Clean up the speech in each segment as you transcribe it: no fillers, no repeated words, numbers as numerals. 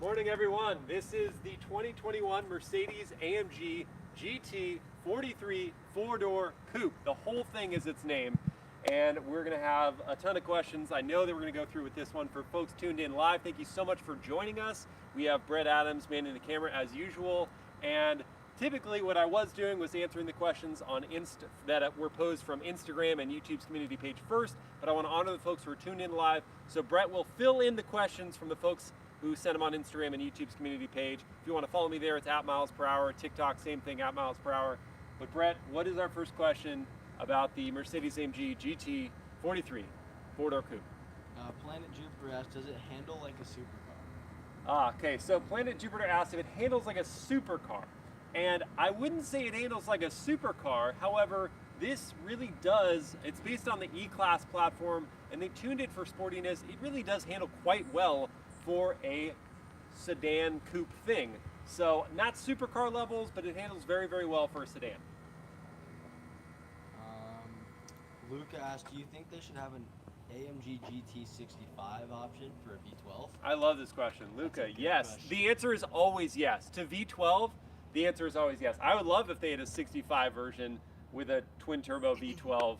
Morning, everyone. This is the 2021 Mercedes-AMG GT 43 4-door coupe. The whole thing is its name, and we're going to have a ton of questions. I know that we're going to go through with this one. For folks tuned in live, thank you so much for joining us. We have Brett Adams manning the camera as usual, and typically what I was doing was answering the questions on that were posed from Instagram and YouTube's community page first, but I want to honor the folks who are tuned in live, so Brett will fill in the questions from the folks who sent them on Instagram and YouTube's community page. If you want to follow me there, it's @miles_per_hour. TikTok, same thing, @miles_per_hour. But Brett, what is our first question about the Mercedes-AMG GT 43 4-door coupe? Planet Jupiter asks, does it handle like a supercar? Okay, so Planet Jupiter asked if it handles like a supercar. And I wouldn't say it handles like a supercar. However, this really does. It's based on the E-Class platform, and they tuned it for sportiness. It really does handle quite well for a sedan coupe thing. So not supercar levels, but it handles very, very well for a sedan. Luca asked, do you think they should have an AMG GT 65 option for a V12? I love this question. Luca, yes. Question. The answer is always yes. To V12, the answer is always yes. I would love if they had a 65 version with a twin turbo V12.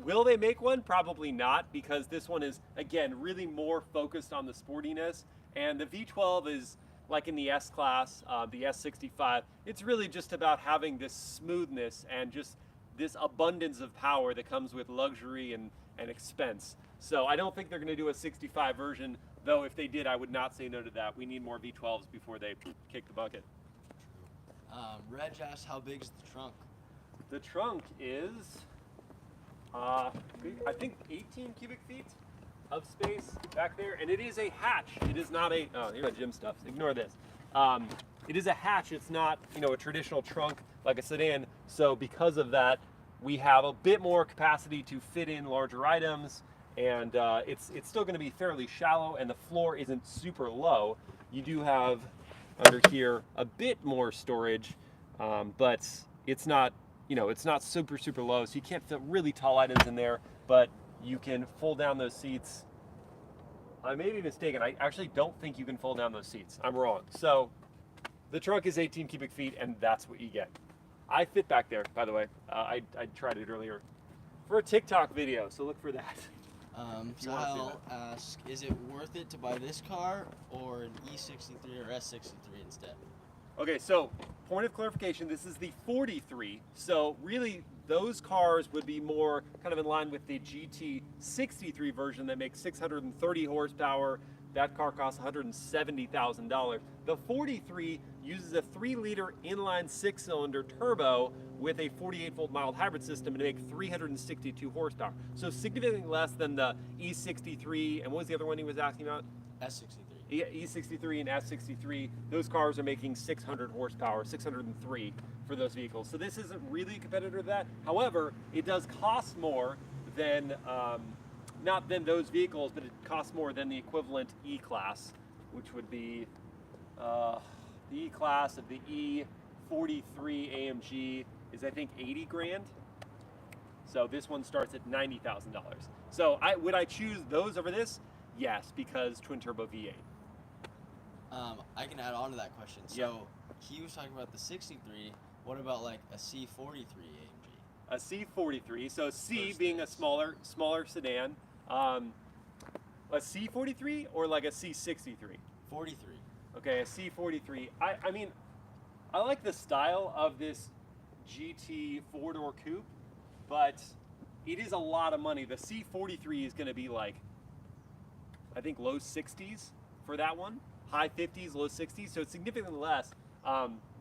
Will they make one? Probably not, because this one is, again, really more focused on the sportiness. And the V12 is like in the S-Class, the S65. It's really just about having this smoothness and just this abundance of power that comes with luxury and expense. So I don't think they're going to do a 65 version, though if they did, I would not say no to that. We need more V12s before they kick the bucket. Reg asked, how big is the trunk? The trunk is, I think 18 cubic feet of space back there, and it is a hatch. It is not a, oh, here's my gym stuff, ignore this. It is a hatch, it's not, a traditional trunk like a sedan, so because of that, we have a bit more capacity to fit in larger items, and it's still going to be fairly shallow, and the floor isn't super low. You do have under here a bit more storage, but it's not, it's not super, super low, so you can't fit really tall items in there, but you can fold down those seats. I may be mistaken, I actually don't think you can fold down those seats. I'm wrong. So the trunk is 18 cubic feet, and that's what you get. I fit back there, by the way. I tried it earlier for a TikTok video, so look for that. Sahel asks, is it worth it to buy this car or an E63 or S63 instead? Okay, so point of clarification, this is the 43, so really those cars would be more kind of in line with the GT63 version that makes 630 horsepower. That car costs $170,000. The 43 uses a 3-liter inline 6-cylinder turbo with a 48-volt mild hybrid system to make 362 horsepower. So significantly less than the E63, and what was the other one he was asking about? S63. E63 and S63, those cars are making 600 horsepower, 603 for those vehicles. So this isn't really a competitor to that. However, it does cost more than, not than those vehicles, but it costs more than the equivalent E-Class, which would be the E-Class of the E43 AMG is, I think, 80 grand. So this one starts at $90,000. So would I choose those over this? Yes, because twin turbo V8. I can add on to that question. So he was talking about the 63. What about like a C43 AMG? A C43. So C being a smaller sedan. A C43 or like a C63? 43. Okay, a C43. I mean, I like the style of this GT 4-door coupe, but it is a lot of money. The C43 is going to be like, I think low 60s for that one. High 50s, low 60s, so it's significantly less.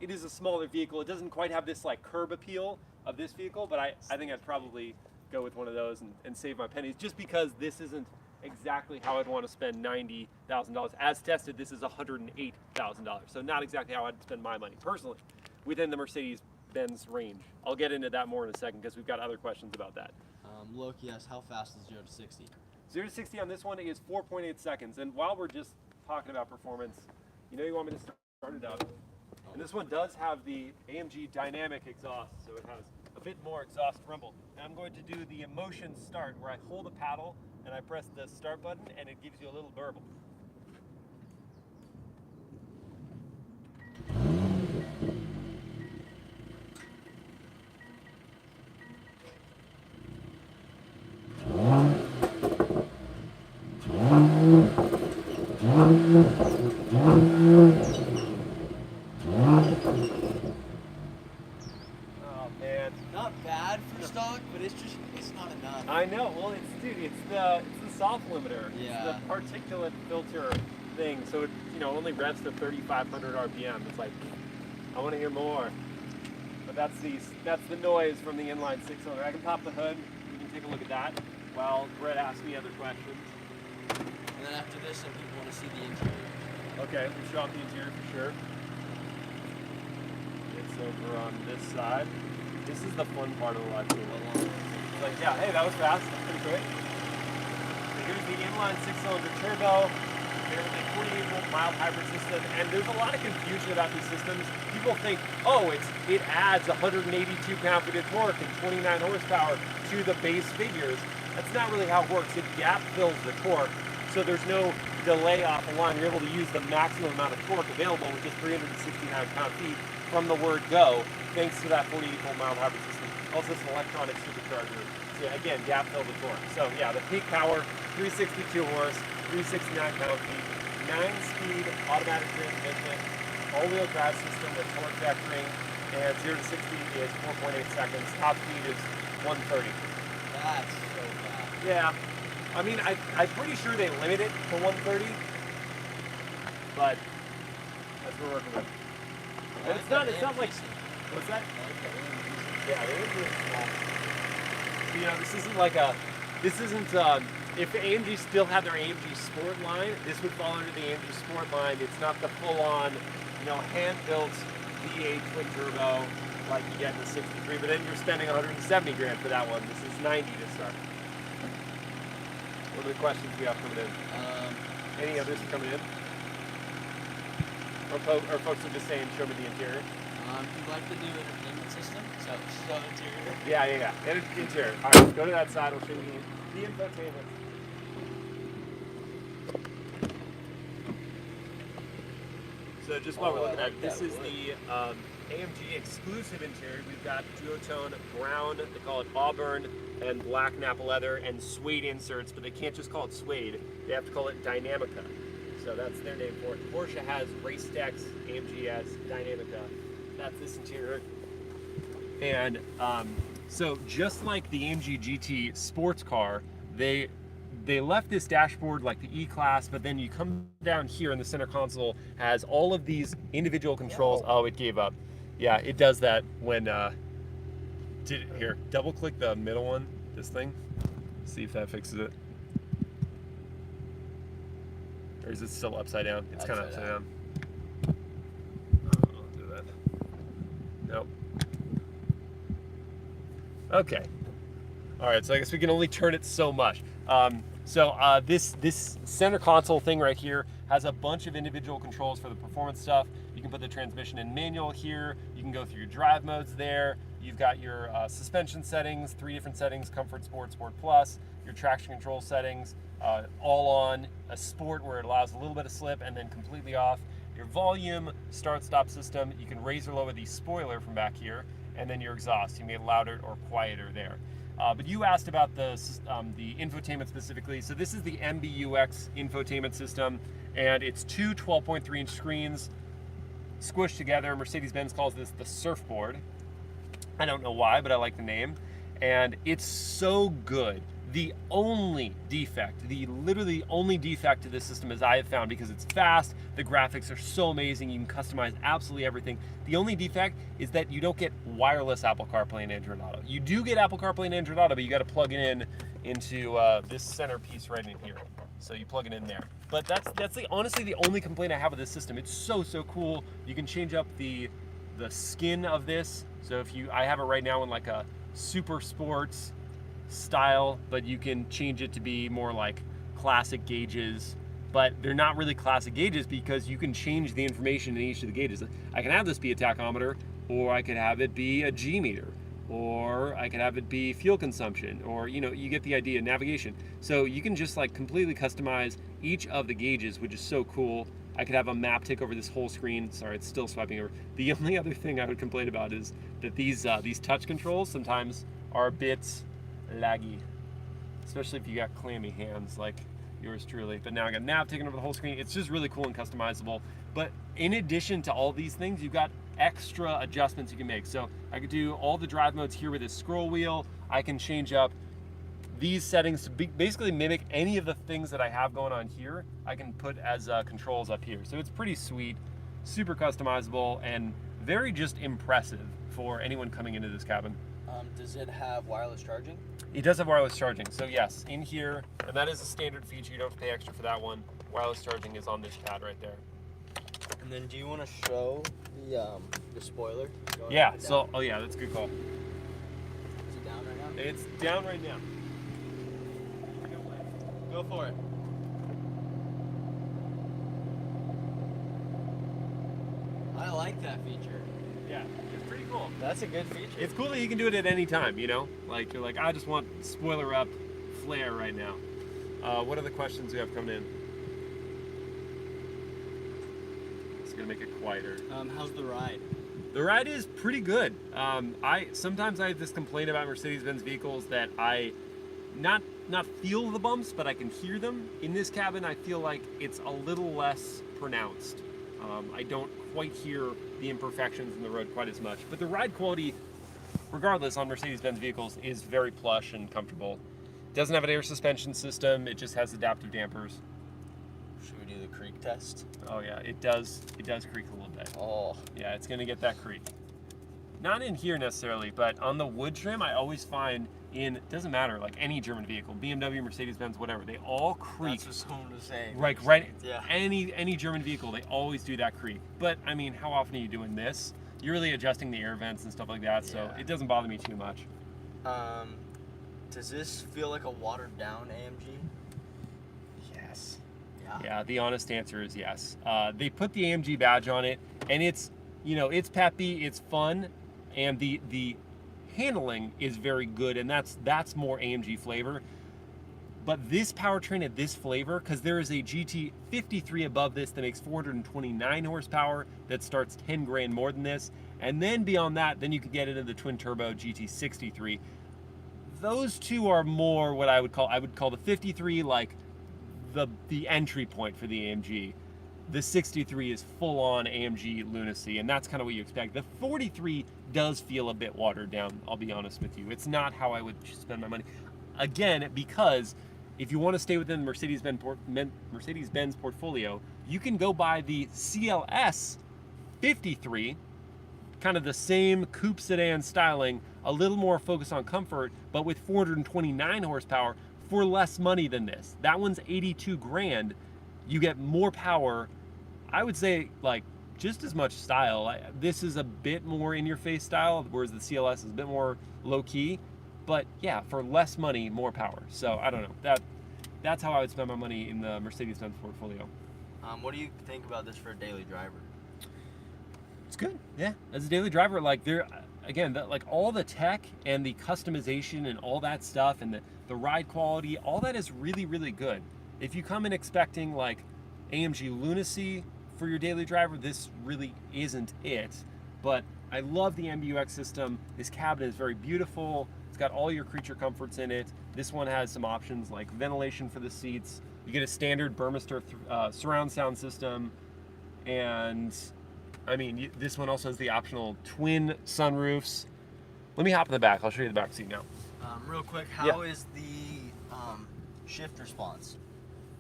It is a smaller vehicle. It doesn't quite have this like curb appeal of this vehicle, but I think I'd probably go with one of those and save my pennies, just because this isn't exactly how I'd want to spend $90,000. As tested, this is $108,000, so not exactly how I'd spend my money personally within the Mercedes-Benz range. I'll get into that more in a second because we've got other questions about that. Loki asks, how fast is 0 to 60? 0 to 60 on this one is 4.8 seconds, and while we're just talking about performance, you want me to start it up. And this one does have the AMG Dynamic exhaust, so it has a bit more exhaust rumble. And I'm going to do the emotion start, where I hold a paddle and I press the start button and it gives you a little burble. Oh man. Not bad for stock, but it's not enough. I know. Well, it's the soft limiter. Yeah. It's the particulate filter thing. So it only revs to 3,500 RPM. It's like, I want to hear more. But that's the noise from the inline six-cylinder. I can pop the hood. You can take a look at that while Brett asks me other questions. And then after this, some people want to see the interior. Okay, we'll show off the interior for sure. It's over on this side. This is the fun part of the live tool. It's like, yeah, hey, that was fast. That's pretty quick. So here's the inline six-cylinder turbo. There's a 48-volt mild hybrid system, and there's a lot of confusion about these systems. People think, oh, it adds 182 pound-feet of torque and 29 horsepower to the base figures. That's not really how it works. It gap fills the torque, so there's no delay off the line. You're able to use the maximum amount of torque available, which is 369 pound-feet from the word go, thanks to that 48-volt mild hybrid system. Also, it's an electronic supercharger. So again, gap fill the torque. So yeah, the peak power, 362 horse, 369 pound-feet, 9-speed automatic transmission, all-wheel drive system with torque vectoring, and 0 to 60 is 4.8 seconds. Top speed is 130. That's so bad. Yeah, I mean, I'm pretty sure they limit it to 130, but that's what we're working with. But it's not like, what's that? Yeah, it is really small. This isn't like if AMG still had their AMG Sport line, this would fall under the AMG Sport line. It's not the full-on, hand-built V8 twin turbo like you get in the 63, but then you're spending 170 grand for that one. This is 90 to start. What are the questions we have coming in? Any others coming in? Or folks are just saying, show me the interior? You'd like to do an entertainment system? So interior? Yeah. Interior. All right, go to that side. I'll show you the infotainment. So just while we're looking at it, this is the AMG exclusive interior. We've got duotone brown, they call it Auburn, and black Nappa leather, and suede inserts, but they can't just call it suede. They have to call it Dynamica. So that's their name for it. Porsche has race decks, AMG has Dynamica. That's this interior. And so just like the AMG GT sports car, they left this dashboard like the E-Class, but then you come down here and the center console has all of these individual controls. Oh, it gave up. Yeah, it does that when, here, double click the middle one, this thing. See if that fixes it. Or is it still upside down? It's kind of upside down. I'll do that. Nope. Okay. All right, so I guess we can only turn it so much. This center console thing right here has a bunch of individual controls for the performance stuff. You can put the transmission in manual here. You can go through your drive modes there. You've got your suspension settings, 3 different settings: Comfort, Sport, Sport Plus. Your traction control settings, all on, a Sport where it allows a little bit of slip, and then completely off. Your volume, start-stop system. You can raise or lower the spoiler from back here, and then your exhaust. You can make it louder or quieter there. But you asked about the infotainment specifically. So this is the MBUX infotainment system, and it's 2 12.3-inch screens squished together. Mercedes-Benz calls this the surfboard. I don't know why, but I like the name. And it's so good. The only defect, literally only defect to this system as I have found, because it's fast, the graphics are so amazing, you can customize absolutely everything. The only defect is that you don't get wireless Apple CarPlay and Android Auto. You do get Apple CarPlay and Android Auto, but you got to plug it in into this center piece right in here. So you plug it in there. But that's honestly the only complaint I have with this system. It's so cool. You can change up the skin of this. So I have it right now in like a super sports style, but you can change it to be more like classic gauges, but they're not really classic gauges because you can change the information in each of the gauges. I can have this be a tachometer, or I could have it be a G meter, or I could have it be fuel consumption, or you get the idea, navigation. So you can just like completely customize each of the gauges, which is so cool. I could have a map take over this whole screen. Sorry, it's still swiping over. The only other thing I would complain about is that these touch controls sometimes are a bit laggy, especially if you got clammy hands like yours truly. But now I got nav taking over the whole screen. It's just really cool and customizable. But in addition to all these things, you've got extra adjustments you can make. So I could do all the drive modes here with this scroll wheel. I can change up these settings to basically mimic any of the things that I have going on here. I can put as controls up here. So it's pretty sweet, super customizable, and very just impressive for anyone coming into this cabin. Does it have wireless charging? It does have wireless charging. So yes, in here, and that is a standard feature. You don't have to pay extra for that one. Wireless charging is on this pad right there. And then do you want to show the spoiler? Yeah, so, oh yeah, that's a good call. Is it down right now? It's down right now. Go for it. I like that feature. Yeah, it's pretty cool. That's a good feature. It's cool that you can do it at any time, you know? Like, you're like, I just want spoiler up flare right now. What are the questions we have coming in? It's gonna make it quieter. How's the ride? The ride is pretty good. Sometimes I have this complaint about Mercedes-Benz vehicles that I not feel the bumps, but I can hear them. In this cabin, I feel like it's a little less pronounced. I don't quite hear the imperfections in the road quite as much. But the ride quality, regardless, on Mercedes-Benz vehicles is very plush and comfortable. It doesn't have an air suspension system. It just has adaptive dampers. Should we do the creak test? Oh yeah, it does. It does creak a little bit. Oh. Yeah, it's gonna get that creak. Not in here necessarily, but on the wood trim, I always find it doesn't matter, like any German vehicle, BMW, Mercedes-Benz, whatever, they all creak. That's what someone was saying. Right, right. Yeah. Any German vehicle, they always do that creak. But I mean, how often are you doing this? You're really adjusting the air vents and stuff like that, so it doesn't bother me too much. Does this feel like a watered down AMG? Yes. Yeah. Yeah, the honest answer is yes. They put the AMG badge on it, and it's, it's peppy, it's fun, and the handling is very good, and that's more AMG flavor. But this powertrain at this flavor, because there is a GT 53 above this that makes 429 horsepower, that starts 10 grand more than this, and then beyond that, then you can get into the twin turbo GT 63. Those two are more what I would call the 53 like the entry point for the AMG. The 63 is full on AMG lunacy, and that's kind of what you expect. The 43 does feel a bit watered down, I'll be honest with you. It's not how I would spend my money. Again, because if you want to stay within the Mercedes-Benz portfolio, you can go buy the CLS 53, kind of the same coupe sedan styling, a little more focused on comfort, but with 429 horsepower for less money than this. That one's 82 grand. You get more power. I would say like just as much style. This is a bit more in-your-face style, whereas the CLS is a bit more low-key. But yeah, for less money, more power. So I don't know. That's how I would spend my money in the Mercedes-Benz portfolio. What do you think about this for a daily driver? It's good. Yeah, as a daily driver, like like all the tech and the customization and all that stuff and the ride quality, all that is really, really good. If you come in expecting like AMG lunacy for your daily driver, this really isn't it. But I love the MBUX system. This cabin is very beautiful. It's got all your creature comforts in it. This one has some options like ventilation for the seats. You get a standard Burmester surround sound system. And I mean, this one also has the optional twin sunroofs. Let me hop in the back. I'll show you the back seat now. Real quick, how is the shift response?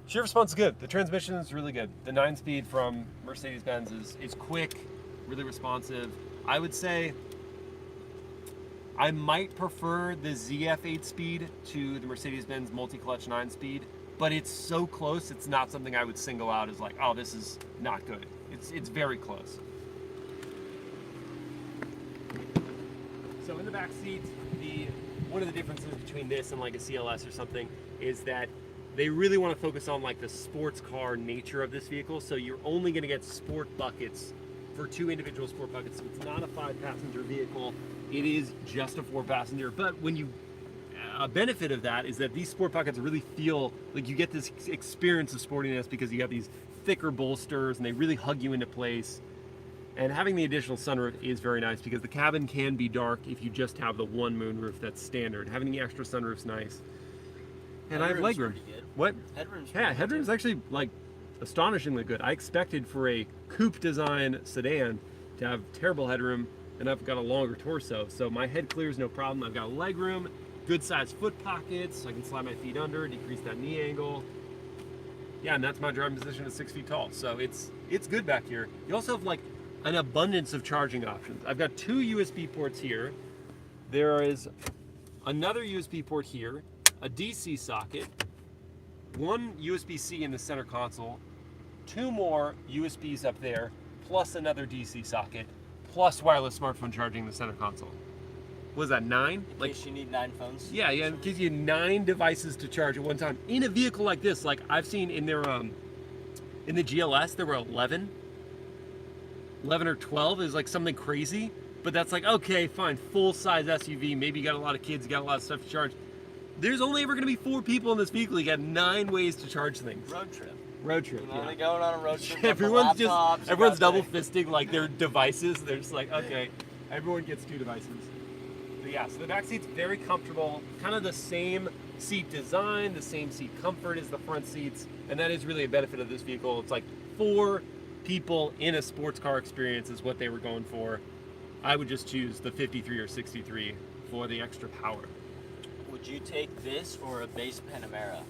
Shift response is good. The transmission is really good. The 9-speed from Mercedes-Benz is quick, really responsive. I would say I might prefer the ZF 8-speed to the Mercedes-Benz multi-clutch 9-speed, but it's so close, it's not something I would single out as like, oh, this is not good. It's very close. So in the back seat, one of the differences between this and like a CLS or something is that they really want to focus on like the sports car nature of this vehicle. So you're only going to get sport buckets for 2 individual sport buckets. So it's not a 5-passenger vehicle. It is just a 4-passenger. But a benefit of that is that these sport buckets really feel like you get this experience of sportiness because you have these thicker bolsters and they really hug you into place. And having the additional sunroof is very nice because the cabin can be dark if you just have the one moonroof that's standard. Having the extra sunroof's nice. And I have legroom. What? Headroom's Yeah, pretty good, headroom's too. actually like astonishingly good. I expected for a coupe design sedan to have terrible headroom, and I've got a longer torso, so my head clears no problem. I've got leg room, good sized foot pockets, so I can slide my feet under, decrease that knee angle. Yeah, and that's my driving position at 6 feet tall, so it's good back here. You also have like an abundance of charging options. I've got 2 USB ports here. There is another USB port here, a DC socket, 1 USB-C in the center console, 2 more USBs up there, plus another DC socket, plus wireless smartphone charging in the center console. What is that, 9? In case you need 9 phones. Yeah, it gives you 9 devices to charge at one time. In a vehicle like this, like I've seen in their, in the GLS, there were 11 or 12 is like something crazy, but that's like, okay, fine, full-size SUV, maybe you got a lot of kids, you got a lot of stuff to charge. There's only ever gonna be 4 people in this vehicle, you got 9 ways to charge things. Road trip. Road trip, You know, yeah. they're going on a road trip. Everyone's double fisting. fisting like their devices. They're just like, okay, everyone gets 2 devices. But yeah, so the back seat's very comfortable, kind of the same seat design, the same seat comfort as the front seats, and that is really a benefit of this vehicle. It's like 4 people in a sports car experience is what they were going for. I would just choose the 53 or 63 for the extra power. Would you take this or a base Panamera?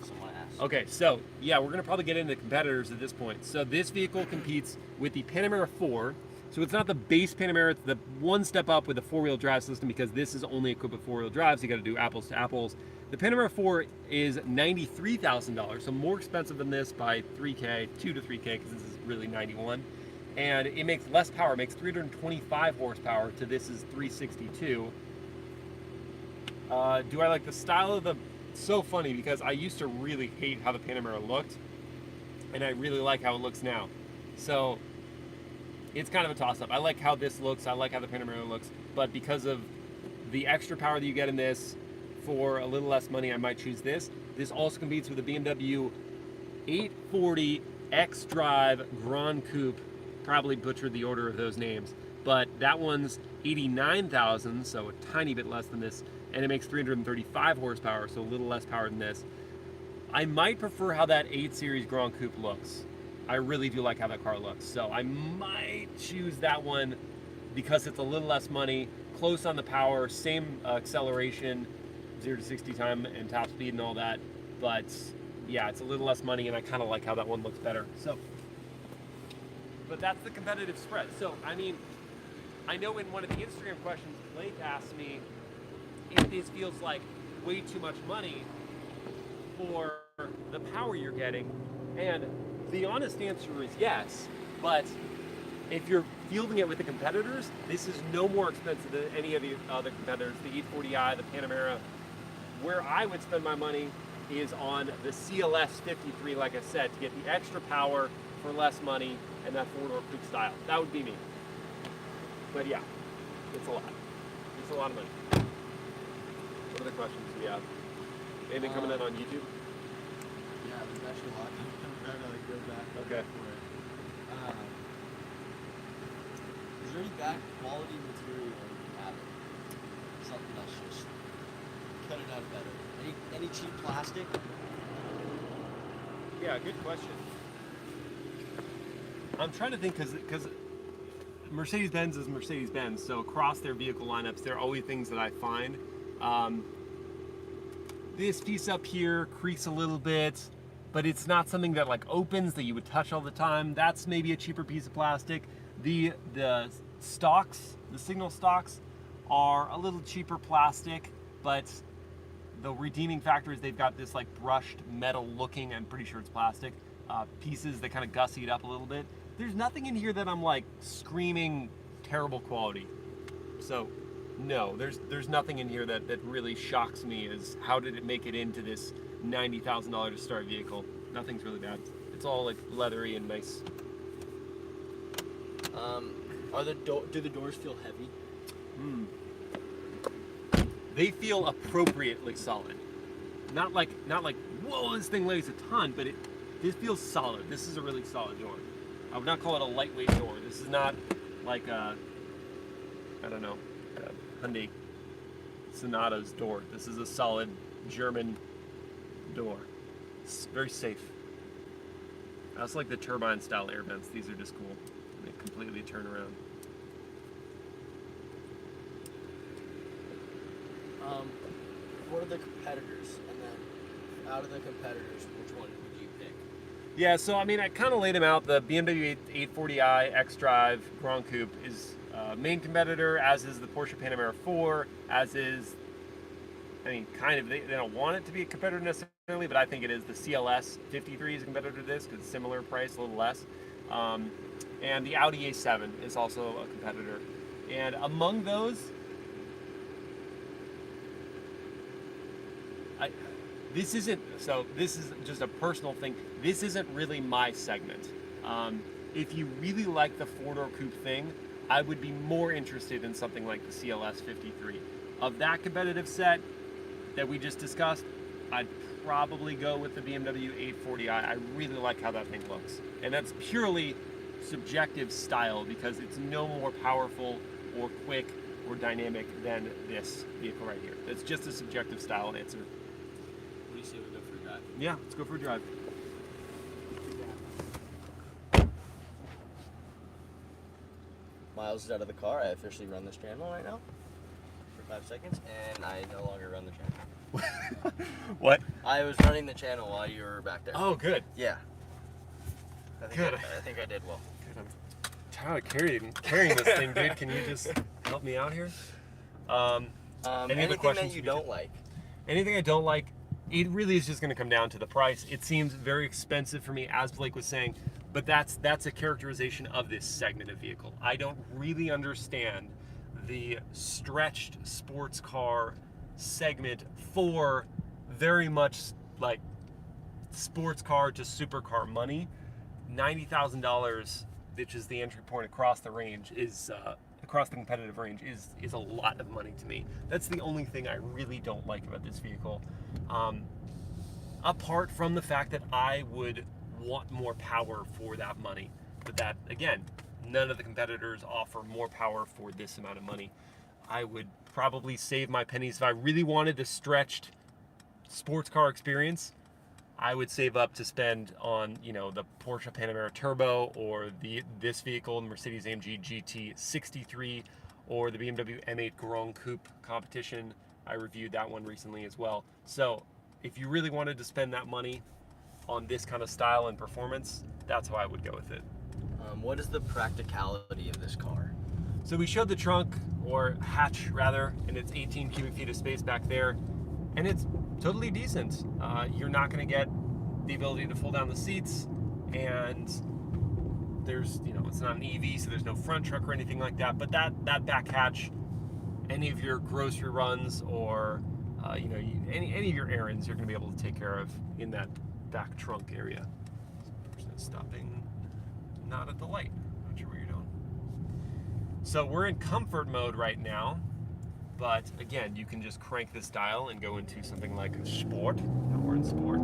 Someone asked. Okay, so yeah, we're gonna probably get into competitors at this point. So this vehicle competes with the Panamera 4. So it's not the base Panamera, it's the one step up with the 4-wheel drive system, because this is only equipped with 4-wheel drive, so you gotta do apples to apples. The Panamera 4 is $93,000, so more expensive than this by 3K, 2 to 3K, because this is really 91. And it makes less power, it makes 325 horsepower to this is 362. Do I like the style of the, so funny because I used to really hate how the Panamera looked, and I really like how it looks now. So it's kind of a toss-up. I like how this looks, I like how the Panamera looks, but because of the extra power that you get in this for a little less money, I might choose this. This also competes with the BMW 840 X-Drive Grand Coupe. Probably butchered the order of those names, but that one's 89,000, so a tiny bit less than this, and it makes 335 horsepower, so a little less power than this. I might prefer how that 8 Series Grand Coupe looks. I really do like how that car looks, so I might choose that one because it's a little less money, close on the power, same acceleration, 0 to 60 time and top speed and all that, but yeah, it's a little less money, and I kind of like how that one looks better. So, but that's the competitive spread. So, I mean, I know in one of the Instagram questions, Blake asked me if this feels like way too much money for the power you're getting, and the honest answer is yes, but if you're fielding it with the competitors, this is no more expensive than any of the other competitors, the 840i, the Panamera. Where I would spend my money is on the CLS 53, like I said, to get the extra power for less money and that 4-door coupe style. That would be me. But yeah, it's a lot. It's a lot of money. What other questions do we have? Anything coming in on YouTube? Yeah, there's actually a lot. I'm trying to like go back. Okay. For it. Is there any back quality material you can have? Something that's just cut it out better. Any cheap plastic? Yeah, good question. I'm trying to think because Mercedes-Benz is Mercedes-Benz, so across their vehicle lineups, there are always things that I find. This piece up here creaks a little bit, but it's not something that like opens that you would touch all the time. That's maybe a cheaper piece of plastic. The stalks, the signal stalks, are a little cheaper plastic, but the redeeming factor is they've got this like brushed metal looking, I'm pretty sure it's plastic, pieces that kind of gussy it up a little bit. There's nothing in here that I'm like screaming terrible quality. So no, there's nothing in here that really shocks me as how did it make it into this $90,000 to start vehicle. Nothing's really bad. It's all like leathery and nice. Do the doors feel heavy? They feel appropriately solid. Not like whoa, this thing weighs a ton, but this feels solid. This is a really solid door. I would not call it a lightweight door. This is not like a, I don't know, a Hyundai Sonata's door. This is a solid German door. It's very safe. I also like the turbine style air vents. These are just cool. They completely turn around. What are the competitors? And then out of the competitors, which one would you pick? Yeah, so I mean, I kind of laid them out. The BMW 840i xDrive Grand Coupe is main competitor, as is the Porsche Panamera 4, as is, I mean, kind of, they don't want it to be a competitor necessarily, but I think it is. The CLS 53 is a competitor to this because it's similar price, a little less. And the Audi A7 is also a competitor. And among those, this is just a personal thing. This isn't really my segment. If you really like the four-door coupe thing, I would be more interested in something like the CLS 53. Of that competitive set that we just discussed, I'd probably go with the BMW 840i. I really like how that thing looks. And that's purely subjective style because it's no more powerful or quick or dynamic than this vehicle right here. It's just a subjective style answer. What do you say we go for a drive? Yeah, let's go for a drive. Miles is out of the car. I officially run this channel right now for 5 seconds, and I no longer run the channel. What? I was running the channel while you were back there. Oh, good. Yeah. Good. I think I did well. Good. I'm tired of carrying this thing, dude. Can you just help me out here? Any other anything questions that you for me? don't like? Anything I don't like, it really is just going to come down to the price. It seems very expensive for me, as Blake was saying, but that's a characterization of this segment of vehicle. I don't really understand the stretched sports car segment for very much like sports car to supercar money. $90,000, which is the entry point across the range, is across the competitive range, is a lot of money to me. That's the only thing I really don't like about this vehicle. Apart from the fact that I would want more power for that money, but that, again, none of the competitors offer more power for this amount of money. I would probably save my pennies if I really wanted the stretched sports car experience. I would save up to spend on, you know, the Porsche Panamera Turbo, or this vehicle, the Mercedes-AMG GT 63, or the BMW M8 Grand Coupe competition. I reviewed that one recently as well. So if you really wanted to spend that money on this kind of style and performance, that's how I would go with it. What is the practicality of this car? So we showed the trunk, or hatch rather, and it's 18 cubic feet of space back there, and it's totally decent. You're not going to get the ability to fold down the seats, and there's, you know, it's not an EV, so there's no front truck or anything like that. But that back hatch, any of your grocery runs or you know, any of your errands, you're going to be able to take care of in that back trunk area. This person is stopping, not at the light. Not sure what you're doing. So we're in comfort mode right now. But again, you can just crank this dial and go into something like sport. Now we're in sport.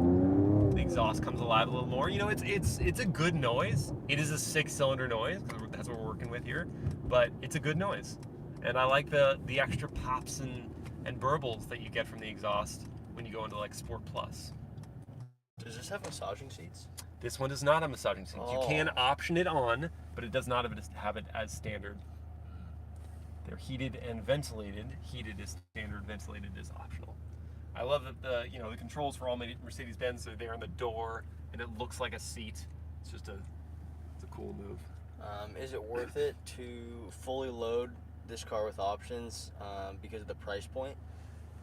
The exhaust comes alive a little more. You know, it's a good noise. It is a 6-cylinder noise, because that's what we're working with here. But it's a good noise, and I like the extra pops and burbles that you get from the exhaust when you go into like Sport Plus. Does this have massaging seats? This one does not have massaging seats. Oh. You can option it on, but it does not have it as standard. They're heated and ventilated. Heated is standard, ventilated is optional. I love that the controls for all Mercedes-Benz are there on the door, and it looks like a seat. It's a cool move. Is it worth it to fully load this car with options because of the price point?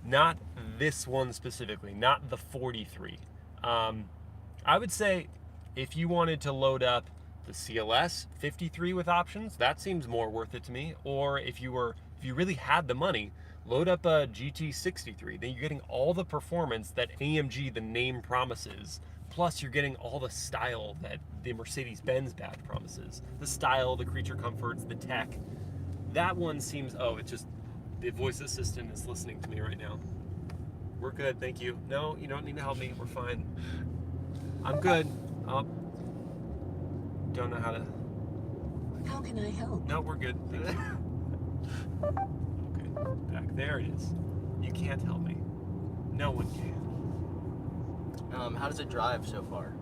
Not this one specifically, not the 43. I would say if you wanted to load up the CLS 53 with options, that seems more worth it to me. Or if you really had the money, load up a GT 63. Then you're getting all the performance that AMG, the name, promises. Plus you're getting all the style that the Mercedes-Benz badge promises. The style, the creature comforts, the tech. That one seems, it's just the voice assistant is listening to me right now. We're good, thank you. No, you don't need to help me, we're fine. I'm good. Don't know how to. How can I help? No, we're good. Thank you. Okay, back there it is. You can't help me. No one can. How does it drive so far?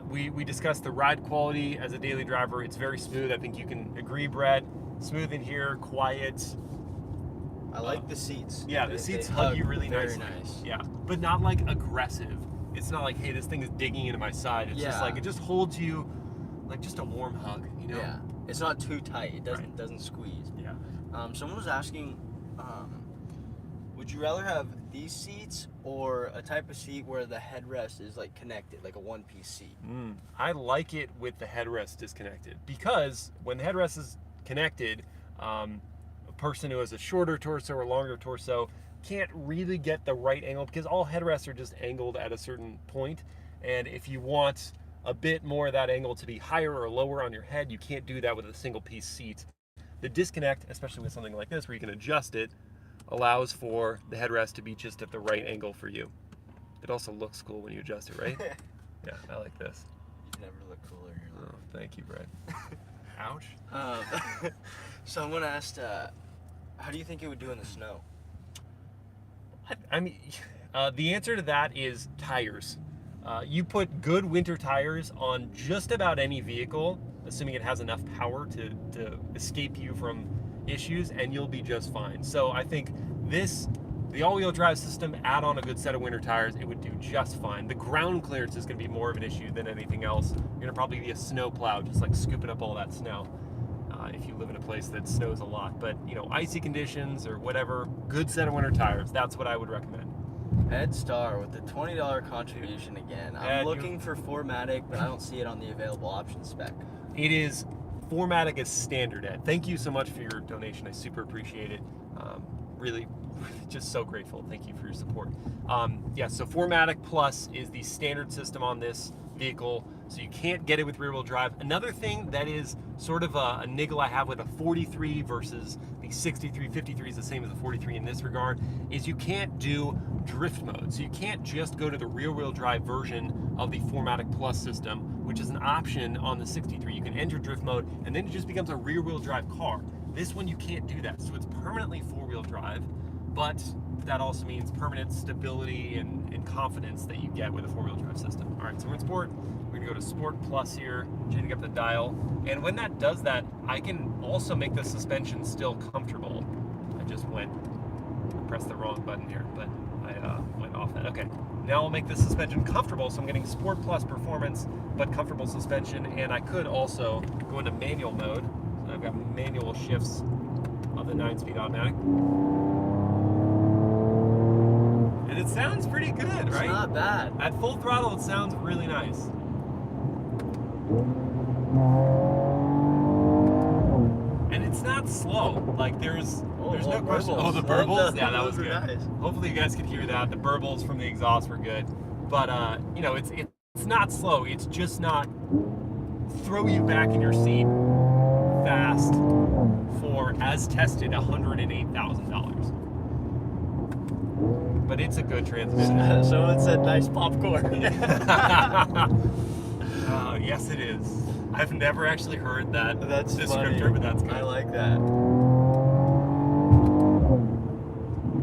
We discussed the ride quality as a daily driver. It's very smooth. I think you can agree, Brad. Smooth in here, quiet. I like the seats. Yeah, the seats hug you really nicely. Very nice. Yeah, but not like aggressive. It's not like, hey, this thing is digging into my side. It's just like, it just holds you like just a warm hug, you know? Yeah, it's not too tight. It doesn't squeeze. Yeah. Someone was asking, would you rather have these seats or a type of seat where the headrest is like connected, like a one-piece seat? I like it with the headrest disconnected, because when the headrest is connected, a person who has a shorter torso or longer torso can't really get the right angle, because all headrests are just angled at a certain point, and if you want a bit more of that angle to be higher or lower on your head, you can't do that with a single piece seat. The disconnect, especially with something like this where you can adjust it, allows for the headrest to be just at the right angle for you. It also looks cool when you adjust it, right? Yeah, I like this. You never look cooler in your life. Oh, thank you, Brad. Ouch. Someone asked, how do you think it would do in the snow? I mean, the answer to that is tires. You put good winter tires on just about any vehicle, assuming it has enough power to escape you from issues, and you'll be just fine. So I think the all-wheel drive system, add on a good set of winter tires, it would do just fine. The ground clearance is going to be more of an issue than anything else. You're going to probably be a snow plow, just like scooping up all that snow. If you live in a place that snows a lot, but you know, icy conditions or whatever, good set of winter tires, that's what I would recommend. Ed Star with the $20 contribution again. I'm looking for 4MATIC, but I don't see it on the available options spec. It is 4MATIC as standard, Ed. Thank you so much for your donation. I super appreciate it. Really just so grateful. Thank you for your support. Yeah, so 4MATIC Plus is the standard system on this vehicle, so you can't get it with rear-wheel drive. Another thing that is sort of a niggle I have with a 43 versus the 63, 53 is the same as the 43 in this regard, is you can't do drift mode. So you can't just go to the rear-wheel drive version of the 4MATIC Plus system, which is an option on the 63. You can enter drift mode, and then it just becomes a rear-wheel drive car. This one you can't do that, so it's permanently four-wheel drive, but that also means permanent stability and confidence that you get with a four-wheel drive system. All right, so we're in Sport. We're gonna go to Sport Plus here, changing up the dial. And when that does that, I can also make the suspension still comfortable. I just pressed the wrong button here, but I went off that. Okay, now I'll make the suspension comfortable, so I'm getting Sport Plus performance, but comfortable suspension. And I could also go into manual mode. So I've got manual shifts of the 9-speed automatic. And it sounds pretty good, right? It's not bad. At full throttle, it sounds really nice. And it's not slow. Like there's no question. Oh, the burbles? Yeah, that was good. Nice. Hopefully you guys could hear that. The burbles from the exhaust were good. But you know, it's not slow. It's just not throw you back in your seat fast for, as tested, $108,000. But it's a good transmission. Someone said nice popcorn. Yes, it is. I've never actually heard that descriptor, funny. but that's good. I like that.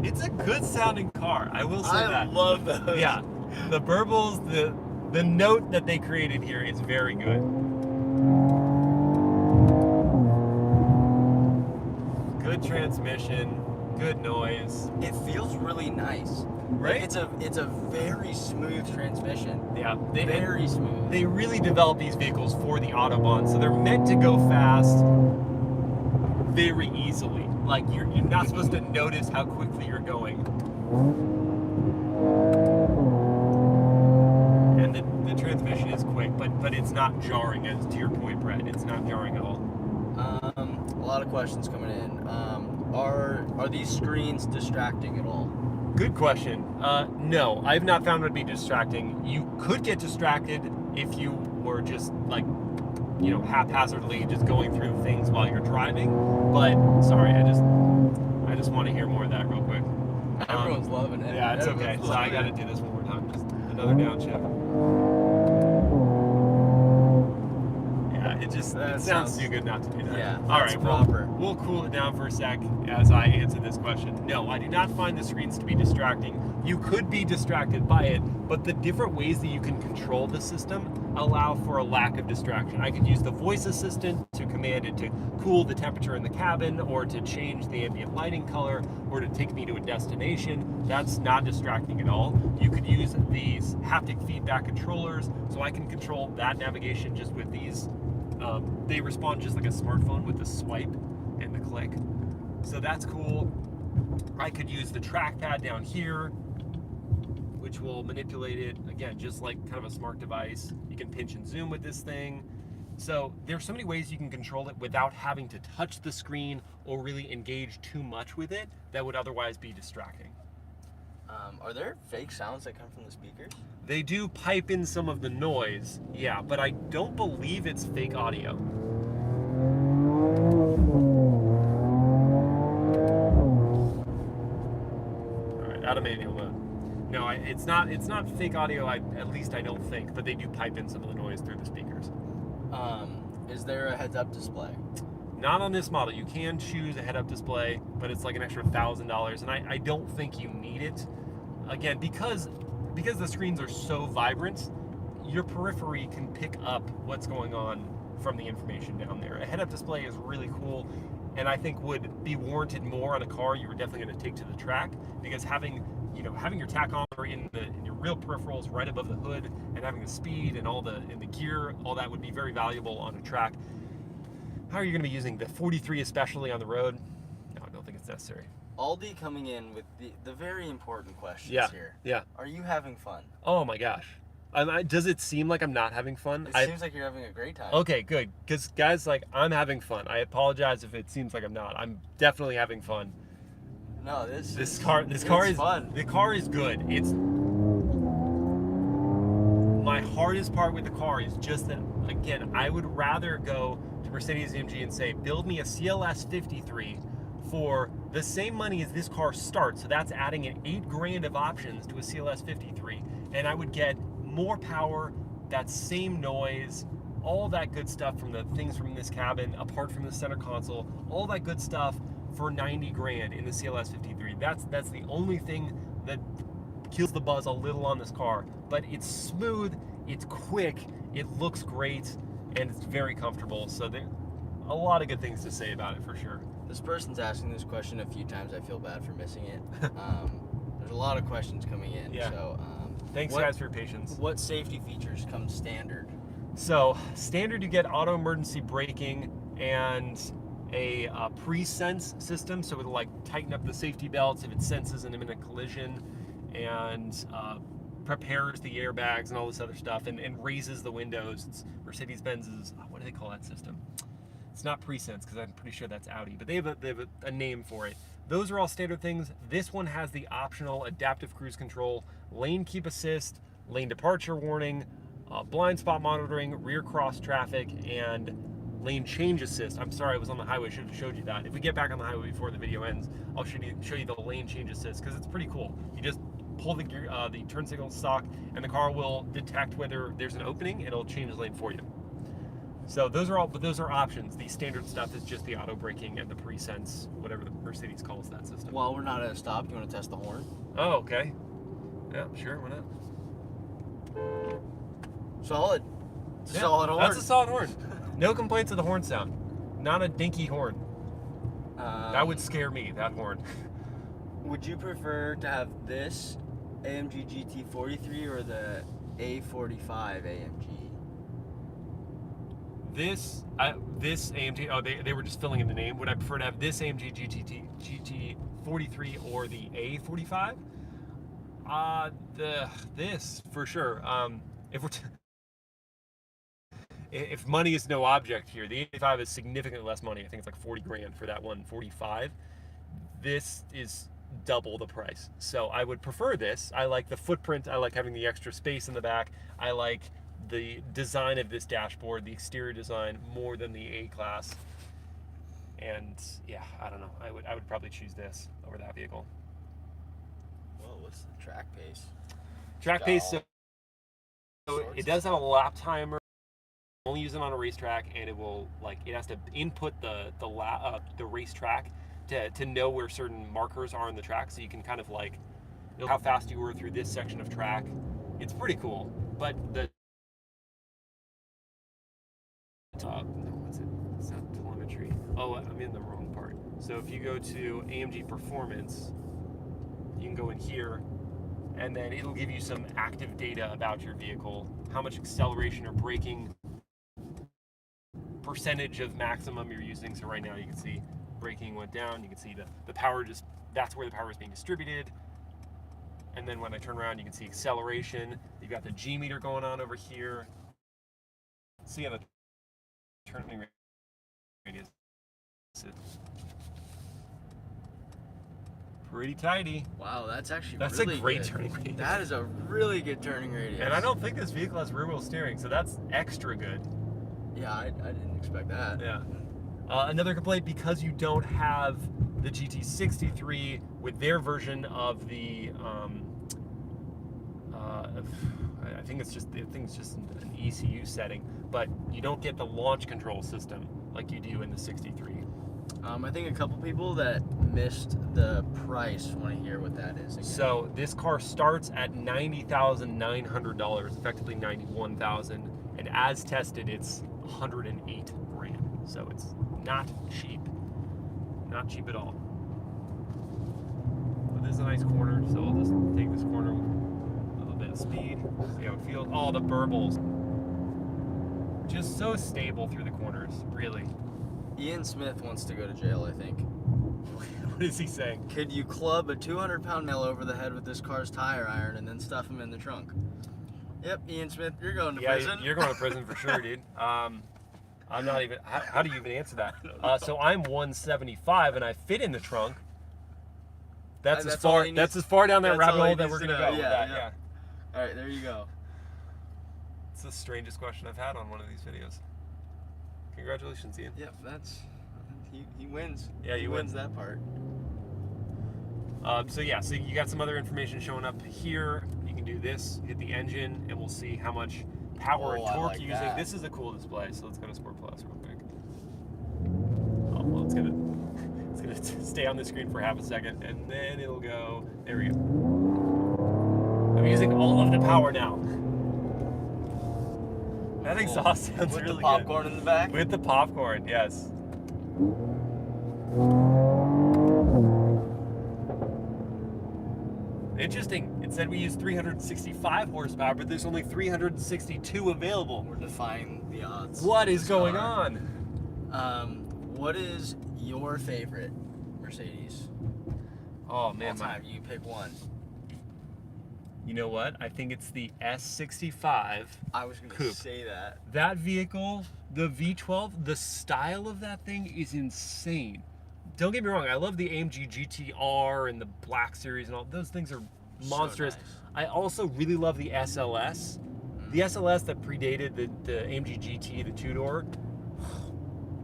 It's a good sounding car, I will say that. I love those. Yeah, the burbles, the note that they created here is very good. Good transmission, good noise. It feels really nice. Right? It's a very smooth transmission. Yeah, very smooth. They really develop these vehicles for the Autobahn, so they're meant to go fast very easily. Like you're not supposed to notice how quickly you're going. And the transmission is quick, but it's not jarring, as to your point, Brett. It's not jarring at all. A lot of questions coming in. Are these screens distracting at all? Good question. No, I've not found it to be distracting. You could get distracted if you were just like, you know, haphazardly just going through things while you're driving. But sorry, I just want to hear more of that real quick. Everyone's loving it. Yeah, it's okay. So I got to do this one more time. Just another downshift. Yeah, it sounds too good not to do that. Yeah. All right. Proper. We'll cool it down for a sec as I answer this question. No, I do not find the screens to be distracting. You could be distracted by it, but the different ways that you can control the system allow for a lack of distraction. I could use the voice assistant to command it to cool the temperature in the cabin, or to change the ambient lighting color, or to take me to a destination. That's not distracting at all. You could use these haptic feedback controllers, so I can control that navigation just with these. They respond just like a smartphone with the swipe and the click. So that's cool. I could use the trackpad down here, which will manipulate it, again, just like kind of a smart device. You can pinch and zoom with this thing. So there's so many ways you can control it without having to touch the screen or really engage too much with it that would otherwise be distracting. Are there fake sounds that come from the speakers? They do pipe in some of the noise, yeah, but I don't believe it's fake audio. All right, out of manual mode. No, it's not fake audio. At least I don't think, but they do pipe in some of the noise through the speakers. Is there a heads-up display? Not on this model. You can choose a head-up display, but it's like an extra $1,000, and I don't think you need it. Again, because the screens are so vibrant, your periphery can pick up what's going on from the information down there. A head-up display is really cool, and I think would be warranted more on a car you were definitely going to take to the track, because having your tachometer in your real peripherals right above the hood, and having the speed and the gear, all that would be very valuable on a track. How are you going to be using the 43 especially on the road? No, I don't think it's necessary. Aldi coming in with the very important questions here. Yeah. Are you having fun? Oh my gosh. Does it seem like I'm not having fun? It seems like you're having a great time. Okay, good. Because guys, like, I'm having fun. I apologize if it seems like I'm not. I'm definitely having fun. No, this car is fun. The car is good. It's my hardest part with the car is just that, again, I would rather go to Mercedes-AMG and say, build me a CLS 53 for the same money as this car starts. So that's adding an $8,000 of options to a CLS 53, and I would get more power, that same noise, all that good stuff from the things from this cabin, apart from the center console, all that good stuff for $90,000 in the CLS 53. That's the only thing that kills the buzz a little on this car. But it's smooth, it's quick, it looks great, and it's very comfortable. So there a lot of good things to say about it for sure. This person's asking this question a few times. I feel bad for missing it. There's a lot of questions coming in. Yeah. So thanks guys for your patience. What safety features come standard? So standard, you get auto emergency braking and a pre-sense system, so it'll like tighten up the safety belts if it senses an imminent collision, and prepares the airbags and all this other stuff, and raises the windows. It's Mercedes-Benz's, what do they call that system? It's not pre-sense, because I'm pretty sure that's Audi, but they have a name for it. Those are all standard things. This one has the optional adaptive cruise control, lane keep assist, lane departure warning, blind spot monitoring, rear cross traffic, and lane change assist. I'm sorry, I was on the highway, should have showed you that. If we get back on the highway before the video ends, I'll show you the lane change assist, because it's pretty cool. You just pull the turn signal stock, and the car will detect whether there's an opening, and it'll change the lane for you. So those are options. The standard stuff is just the auto braking and the pre-sense, whatever the Mercedes calls that system. While we're not at a stop, you want to test the horn? Oh, okay. Yeah, sure, why not? Solid. It's a Yeah, solid horn. That's a solid horn. No complaints of the horn sound. Not a dinky horn. That would scare me, that horn. Would you prefer to have this AMG GT 43 or the A45 AMG? This AMG, oh, they were just filling in the name. Would I prefer to have this AMG GT 43 or the A45? This for sure. If money is no object here, the A45 is significantly less money. I think it's like 40 grand for that one, 45. This is double the price. So I would prefer this. I like the footprint. I like having the extra space in the back. I like the design of this dashboard, the exterior design, more than the A-Class. And yeah, I don't know. I would probably choose this over that vehicle. Whoa, what's the track pace? Track pace, so it does have a lap timer. only use it on a racetrack, and it will it has to input the racetrack to know where certain markers are on the track, so you can kind of how fast you were through this section of track. It's pretty cool, but what's it? It's not telemetry. Oh, I'm in the wrong part. So if you go to AMG Performance, you can go in here, and then it'll give you some active data about your vehicle, how much acceleration or braking percentage of maximum you're using. So right now you can see braking went down, you can see the power, that's where the power is being distributed. And then when I turn around, you can see acceleration. You've got the G meter going on over here. See how the turning radius. Pretty tidy. Wow, that's actually really a great good turning radius. That is a really good turning radius. And I don't think this vehicle has rear wheel steering, so that's extra good. Yeah, I didn't expect that. Yeah. Another complaint, because you don't have the GT63 with their version of the I think it's just an ECU setting, but you don't get the launch control system like you do in the 63. I think a couple people that missed the price want to hear what that is again. So this car starts at $90,900, effectively $91,000, and as tested, it's $108 grand. So it's not cheap at all. But this is a nice corner, so I'll just take this corner with a little bit of speed, see how it feels. Oh, the burbles. Just so stable through the corners, really. Ian Smith wants to go to jail, I think. What is he saying? Could you club a 200-pound male over the head with this car's tire iron and then stuff him in the trunk? Yep, Ian Smith, you're going to prison. You're going to prison for sure, dude. I'm not even. How do you even answer that? So I'm 175 and I fit in the trunk. That's as far down that rabbit hole that we're gonna go. Yeah. All right, there you go. It's the strangest question I've had on one of these videos. Congratulations, Ian. Yep, he wins. Yeah, he wins that part. So you got some other information showing up here. You can do this, hit the engine, and we'll see how much power and torque you're using. This is a cool display, so let's go to Sport Plus real quick. Oh, well, it's gonna stay on the screen for half a second, and then it'll go. There we go. I'm using all of the power now. That exhaust sounds really good. With the popcorn in the back? With the popcorn, yes. Interesting. It said we use 365 horsepower, but there's only 362 available. We're defying the odds. What is going on? What is your favorite Mercedes? Oh man, you pick one. You know what? I think it's the S65. I was going to say that. That vehicle, the V12, the style of that thing is insane. Don't get me wrong, I love the AMG GT-R and the Black Series and all. Those things are monstrous. So nice. I also really love the SLS. The SLS that predated the AMG GT, the two-door.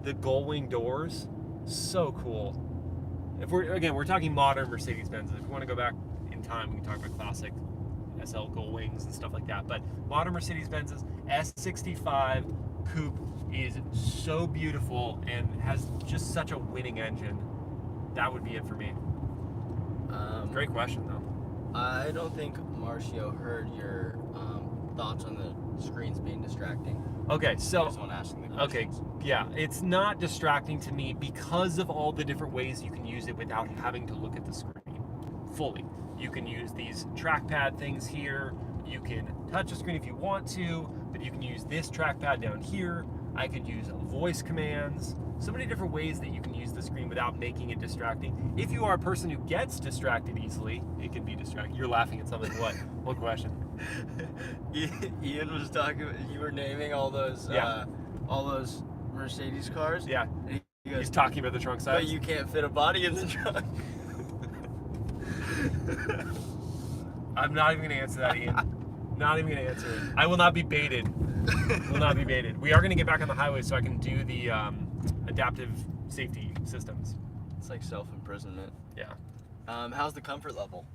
The gull-wing doors, so cool. If we're talking modern Mercedes-Benz. If we want to go back in time, we can talk about classic SL gull wings and stuff like that. But modern Mercedes-Benz's S65 Coupe is so beautiful and has just such a winning engine. That would be it for me. Great question, though. I don't think Marcio heard your thoughts on the screens being distracting. Okay, so okay, yeah, it's not distracting to me because of all the different ways you can use it without having to look at the screen fully. You can use these trackpad things here. You can touch the screen if you want to, but you can use this trackpad down here. I could use voice commands. So many different ways that you can use the screen without making it distracting. If you are a person who gets distracted easily, it can be distracting. You're laughing at something. What? What question? Ian was talking. You were naming all those Mercedes cars. Yeah. And he goes, he's talking about the trunk size. But you can't fit a body in the trunk. I'm not even going to answer that, Ian. Not even going to answer it. I will not be baited. Will not be baited. We are going to get back on the highway so I can do the adaptive safety systems. It's like self-imprisonment. Yeah. How's the comfort level?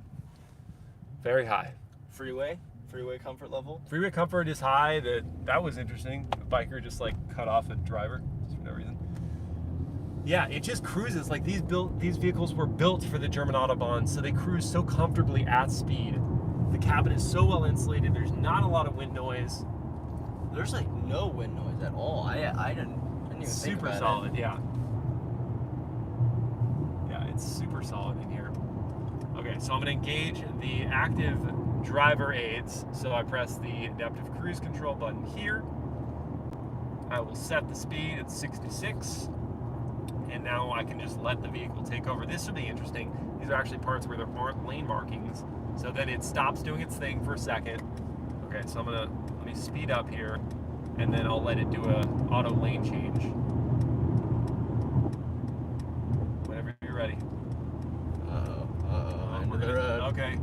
Very high. Freeway? freeway comfort level? Freeway comfort is high. That was interesting. The biker just like cut off a driver just for no reason. Yeah, it just cruises. Like these vehicles were built for the German Autobahn, so they cruise so comfortably at speed. The cabin is so well insulated. There's not a lot of wind noise. There's like no wind noise at all. I didn't even think Super about solid, it. yeah. Yeah, it's super solid in here. Okay, so I'm gonna engage the active driver aids. So I press the adaptive cruise control button here. I will set the speed at 66. And now I can just let the vehicle take over. This would be interesting. These are actually parts where there aren't lane markings. So then it stops doing its thing for a second. Okay, so let me speed up here, and then I'll let it do a auto lane change. Whenever you're ready. End of the road. Okay.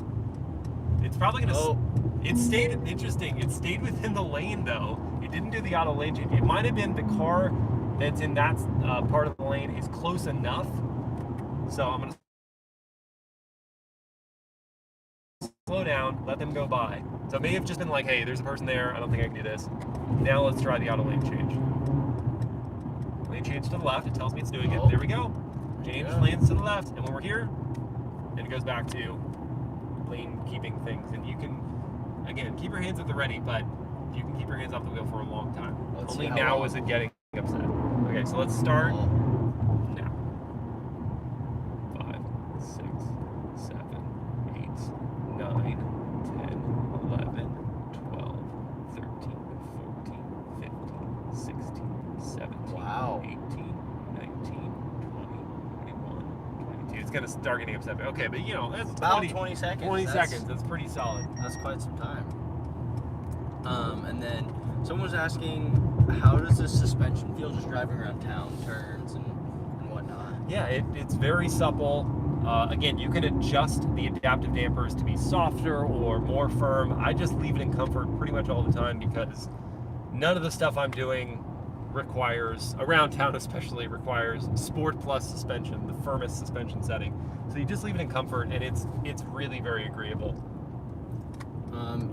It's probably gonna. Oh. It stayed interesting. It stayed within the lane though. It didn't do the auto lane change. It might have been the car that's in that part of the lane is close enough. So I'm gonna slow down, let them go by. So it may have just been like, hey, there's a person there, I don't think I can do this. Now let's try the auto lane change. Lane change to the left, it tells me it's doing it. There we go. Change lanes to the left, and when we're here, and it goes back to lane keeping things. And you can, again, keep your hands at the ready, but you can keep your hands off the wheel for a long time. Only now is it getting upset. Okay, so let's start now. 5, 6, 7, 8, 9, 10, 11, 12, 13, 14, 15, 16, 17, Wow. 18, 19, 20, 21, 22. It's gonna start getting upset. Okay, but you know, that's About 20 seconds. 20 seconds, that's pretty solid. That's quite some time. And then someone was asking, how does this suspension feel just driving around town, turns and whatnot? Yeah, it's very supple. Again, you can adjust the adaptive dampers to be softer or more firm. I just leave it in comfort pretty much all the time because none of the stuff I'm doing requires, around town especially, requires Sport Plus suspension, the firmest suspension setting. So you just leave it in comfort, and it's really very agreeable.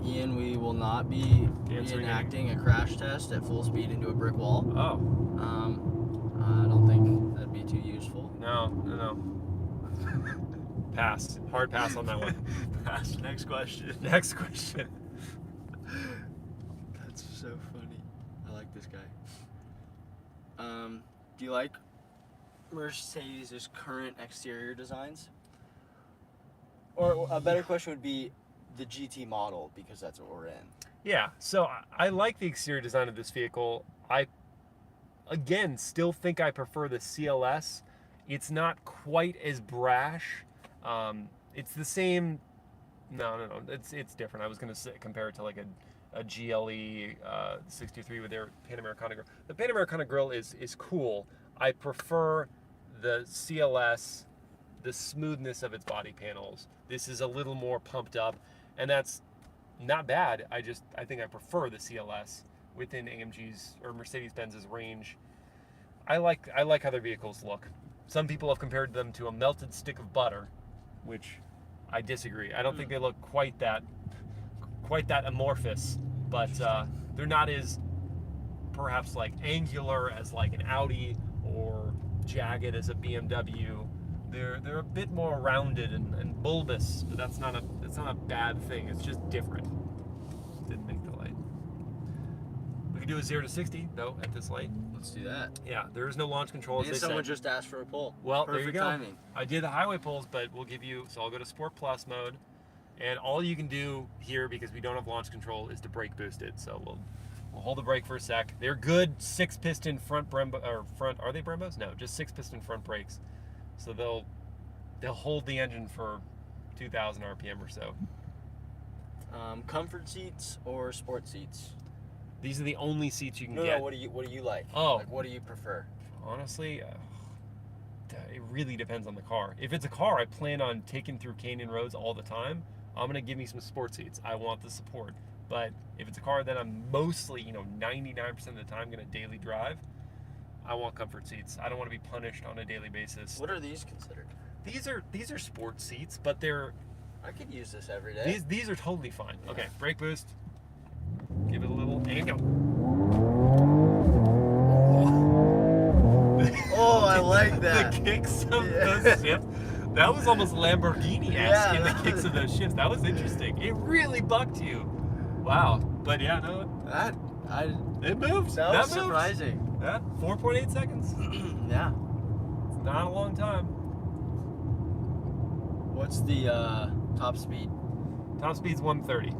Ian, we will not be reenacting a crash test at full speed into a brick wall. Oh. I don't think that'd be too useful. No. Pass. Hard pass on that one. Pass. Next question. Next question. That's so funny. I like this guy. Do you like Mercedes' current exterior designs? Or a better question would be the GT model, because that's what we're in. Yeah, so I like the exterior design of this vehicle. I, again, still think I prefer the CLS. It's not quite as brash. It's the same. No. It's different. I was going to compare it to like a GLE 63 with their Panamericana grille. The Panamericana grille is cool. I prefer the CLS, the smoothness of its body panels. This is a little more pumped up, and that's not bad. I think I prefer the CLS within AMG's or Mercedes-Benz's range. I like how their vehicles look. Some people have compared them to a melted stick of butter, which I disagree. I don't think they look quite that amorphous, but they're not as perhaps like angular as like an Audi or jagged as a BMW. They're a bit more rounded and bulbous, but that's not a bad thing. It's just different. Didn't make the light. We can do a 0 to 60 though at this light. Let's do that. Yeah, there is no launch control. And someone just asked for a pull. Well, perfect there you go. Timing. I did the highway pulls, but we'll give you. So I'll go to Sport Plus mode, and all you can do here, because we don't have launch control, is to brake boost it. So we'll hold the brake for a sec. They're good 6-piston front Brembo or front. Are they Brembos? No, just 6-piston front brakes. So they'll hold the engine for 2,000 RPM or so. Comfort seats or sport seats? These are the only seats you can No, get. no. What do you like? Oh. Like, what do you prefer? Honestly, it really depends on the car. If it's a car I plan on taking through canyon roads all the time, I'm gonna give me some sport seats. I want the support. But if it's a car that I'm mostly, 99% of the time gonna daily drive, I want comfort seats. I don't want to be punished on a daily basis. What are these considered? These are sport seats, but they're I could use this every day. These are totally fine. Okay, brake boost. Give it a little, and go. Oh, I like that. The kicks of those shifts. That was almost Lamborghini-esque in the kicks of those shifts. That was interesting. It really bucked you. Wow. But yeah, no. It moved. That was moved. surprising. Yeah, 4.8 seconds. Yeah. It's not a long time. What's the top speed? Top speed's 130.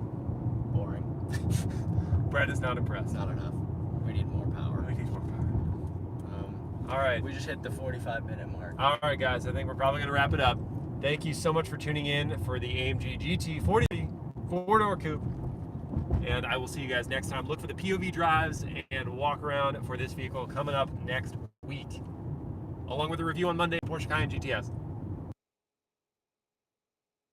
Boring. Brett is not impressed. Not enough. We need more power. We need more power. All right. We just hit the 45-minute mark. All right, guys. I think we're probably going to wrap it up. Thank you so much for tuning in for the AMG GT 40 4-door coupe. And I will see you guys next time. Look for the POV drives and walk around for this vehicle coming up next week, along with a review on Monday, Porsche Cayenne GTS.